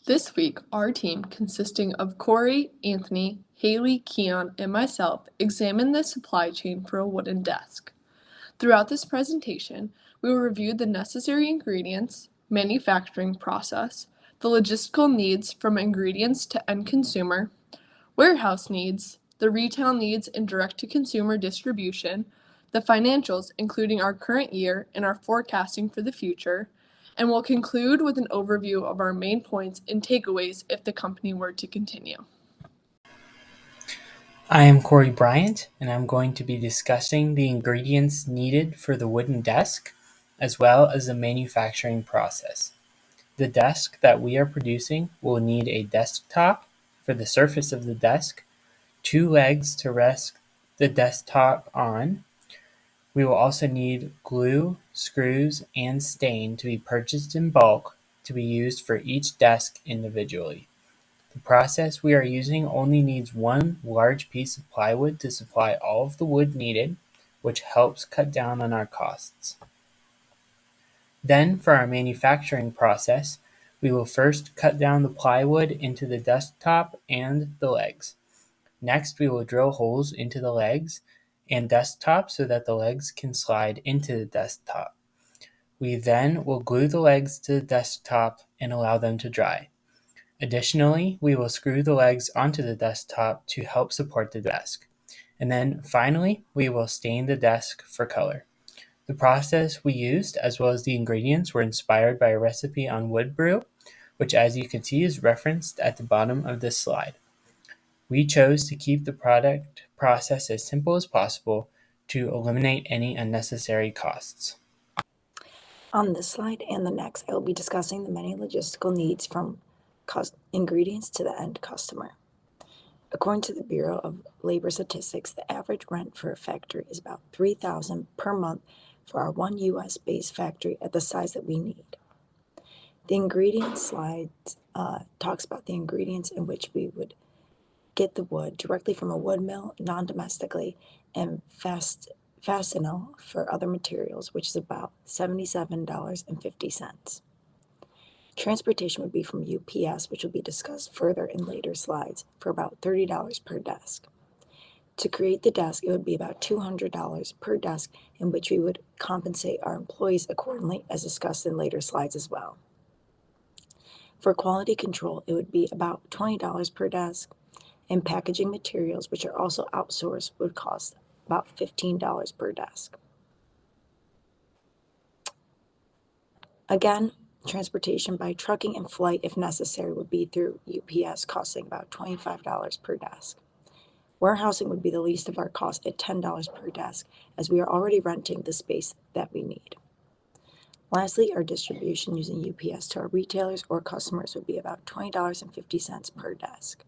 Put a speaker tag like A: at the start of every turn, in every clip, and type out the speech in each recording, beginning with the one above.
A: This week, our team, consisting of Corey, Anthony, Haley, Keon, and myself, examined the supply chain for a wooden desk. Throughout this presentation, we will review the necessary ingredients, manufacturing process, the logistical needs from ingredients to end consumer, warehouse needs, the retail needs and direct-to-consumer distribution, the financials including our current year and our forecasting for the future, and we'll conclude with an overview of our main points and takeaways if the company were to continue.
B: I am Corey Bryant, and I'm going to be discussing the ingredients needed for the wooden desk, as well as the manufacturing process. The desk that we are producing will need a desktop for the surface of the desk, 2 legs to rest the desktop on. We will also need glue, screws, and stain to be purchased in bulk to be used for each desk individually. The process we are using only needs one large piece of plywood to supply all of the wood needed, which helps cut down on our costs. Then, for our manufacturing process, we will first cut down the plywood into the desktop and the legs. Next, we will drill holes into the legs and desktop so that the legs can slide into the desktop. We then will glue the legs to the desktop and allow them to dry. Additionally, we will screw the legs onto the desktop to help support the desk. And then finally, we will stain the desk for color. The process we used, as well as the ingredients, were inspired by a recipe on wood brew, which as you can see is referenced at the bottom of this slide. We chose to keep the product process as simple as possible to eliminate any unnecessary costs.
C: On this slide and the next, I will be discussing the many logistical needs from ingredients to the end customer. According to the Bureau of Labor Statistics, the average rent for a factory is about $3,000 per month for our one U.S.-based factory at the size that we need. The ingredients slide talks about the ingredients in which we would get the wood directly from a wood mill, non-domestically, and Fastenal for other materials, which is about $77.50. Transportation would be from UPS, which will be discussed further in later slides, for about $30 per desk. To create the desk, it would be about $200 per desk, in which we would compensate our employees accordingly, as discussed in later slides as well. For quality control, it would be about $20 per desk, and packaging materials, which are also outsourced, would cost about $15 per desk. Again, transportation by trucking and flight, if necessary, would be through UPS, costing about $25 per desk. Warehousing would be the least of our costs at $10 per desk, as we are already renting the space that we need. Lastly, our distribution using UPS to our retailers or customers would be about $20.50 per desk.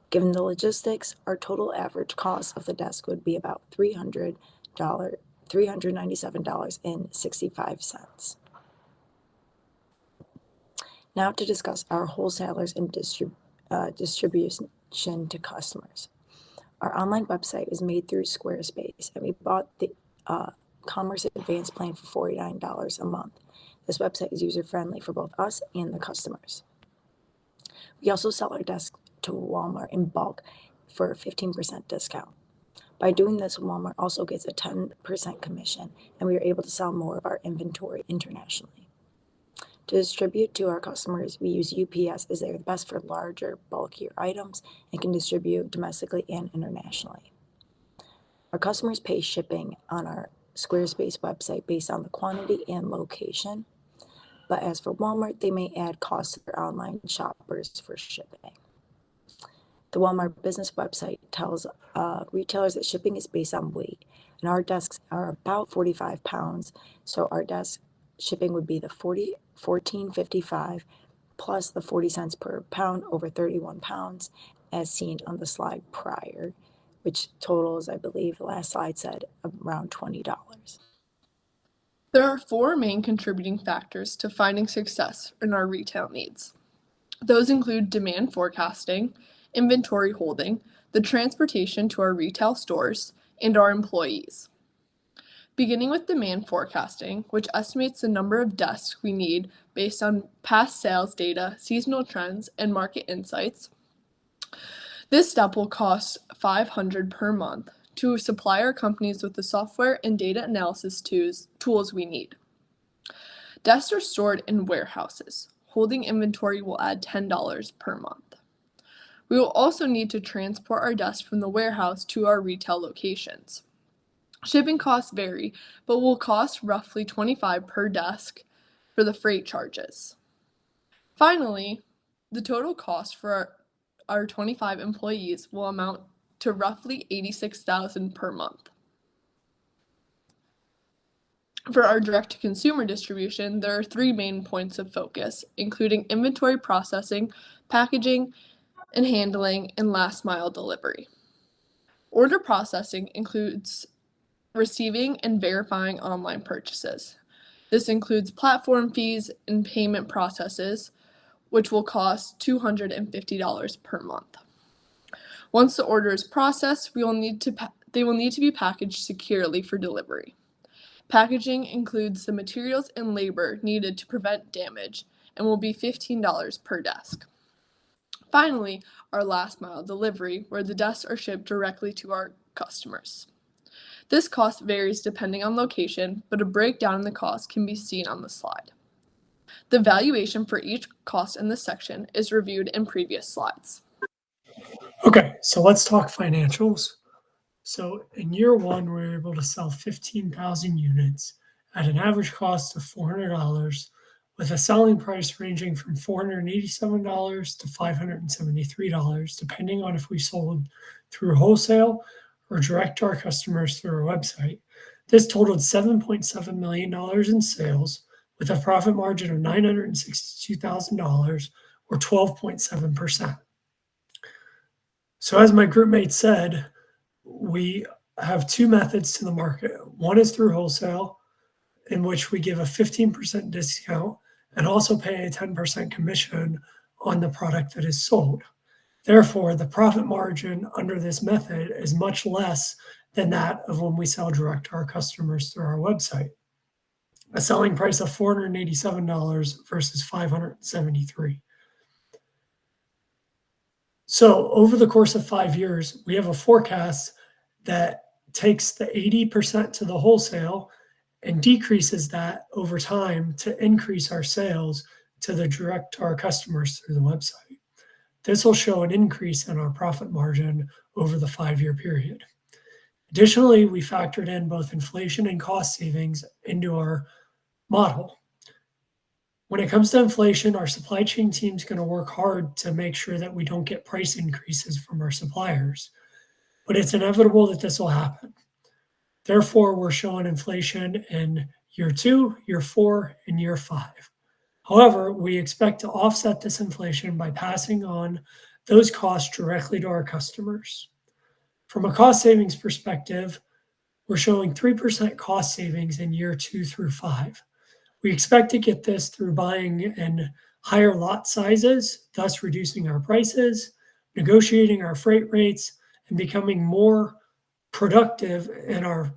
C: Given the logistics, our total average cost of the desk would be about $397.65. Now to discuss our wholesalers and distribution to customers. Our online website is made through Squarespace, and we bought the Commerce Advanced plan for $49 a month. This website is user-friendly for both us and the customers. We also sell our desk to Walmart in bulk for a 15% discount. By doing this, Walmart also gets a 10% commission, and we are able to sell more of our inventory internationally. To distribute to our customers, we use UPS as they're the best for larger, bulkier items and can distribute domestically and internationally. Our customers pay shipping on our Squarespace website based on the quantity and location, but as for Walmart, they may add costs to their online shoppers for shipping. The Walmart business website tells retailers that shipping is based on weight, and our desks are about 45 pounds, so our desk shipping would be the $14.55 plus the 40 cents per pound over 31 pounds, as seen on the slide prior, which totals, I believe the last slide said, around $20.
A: There are 4 main contributing factors to finding success in our retail needs. Those include demand forecasting, inventory holding, the transportation to our retail stores, and our employees. Beginning with demand forecasting, which estimates the number of desks we need based on past sales data, seasonal trends, and market insights. This step will cost $500 per month to supply our companies with the software and data analysis tools we need. Desks are stored in warehouses. Holding inventory will add $10 per month. We will also need to transport our desks from the warehouse to our retail locations. Shipping costs vary, but will cost roughly $25 per desk for the freight charges. Finally, the total cost for our 25 employees will amount to roughly $86,000 per month. For our direct-to-consumer distribution, there are 3 main points of focus, including inventory processing, packaging and handling, and last-mile delivery. Order processing includes receiving and verifying online purchases. This includes platform fees and payment processes, which will cost $250 per month. Once the order is processed, they will need to be packaged securely for delivery. Packaging includes the materials and labor needed to prevent damage and will be $15 per desk. Finally, our last mile delivery, where the desks are shipped directly to our customers. This cost varies depending on location, but a breakdown in the cost can be seen on the slide. The valuation for each cost in this section is reviewed in previous slides.
D: Okay, so let's talk financials. So in year 1, we were able to sell 15,000 units at an average cost of $400, with a selling price ranging from $487 to $573, depending on if we sold through wholesale or direct to our customers through our website. This totaled $7.7 million in sales, with a profit margin of $962,000 or 12.7%. So as my group mate said, we have 2 methods to the market. One is through wholesale, in which we give a 15% discount and also pay a 10% commission on the product that is sold. Therefore, the profit margin under this method is much less than that of when we sell direct to our customers through our website. A selling price of $487 versus $573. So over the course of 5 years, we have a forecast that takes the 80% to the wholesale and decreases that over time to increase our sales to the direct to our customers through the website. This will show an increase in our profit margin over the 5-year period. Additionally, we factored in both inflation and cost savings into our model. When it comes to inflation, our supply chain team is going to work hard to make sure that we don't get price increases from our suppliers, but it's inevitable that this will happen. Therefore, we're showing inflation in year 2, year 4, and year 5. However, we expect to offset this inflation by passing on those costs directly to our customers. From a cost savings perspective, we're showing 3% cost savings in year 2 through 5. We expect to get this through buying in higher lot sizes, thus reducing our prices, negotiating our freight rates, and becoming more productive in our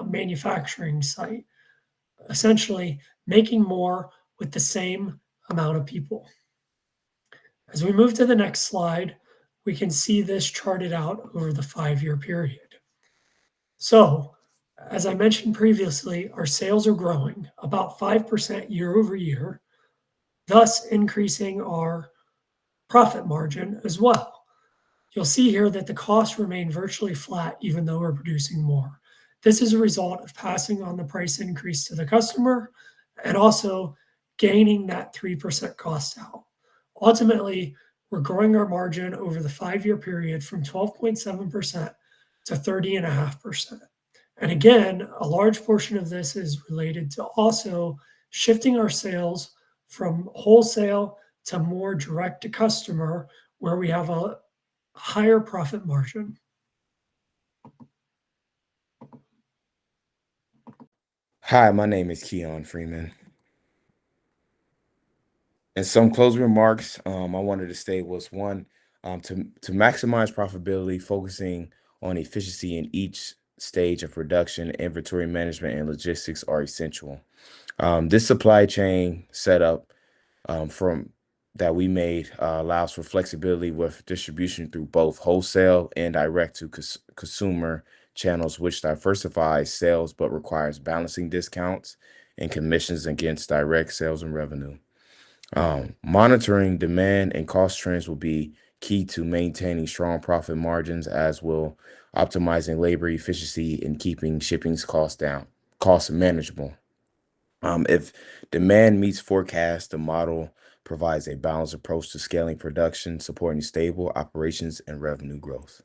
D: manufacturing site. Essentially, making more with the same amount of people. As we move to the next slide, we can see this charted out over the 5-year period. So, as I mentioned previously, our sales are growing about 5% year over year, thus increasing our profit margin as well. You'll see here that the costs remain virtually flat even though we're producing more. This is a result of passing on the price increase to the customer and also gaining that 3% cost out. Ultimately, we're growing our margin over the 5-year period from 12.7% to 30.5%. And again, a large portion of this is related to also shifting our sales from wholesale to more direct to customer, where we have a higher profit margin.
E: Hi, my name is Keon Freeman. And some closing remarks I wanted to state was one, to maximize profitability, focusing on efficiency in each stage of production, inventory management, and logistics are essential. This supply chain setup from that we made allows for flexibility with distribution through both wholesale and direct to consumer channels, which diversifies sales but requires balancing discounts and commissions against direct sales and revenue. Monitoring demand and cost trends will be key to maintaining strong profit margins, as will optimizing labor efficiency and keeping shipping costs manageable. If demand meets forecast, the model provides a balanced approach to scaling production, supporting stable operations and revenue growth.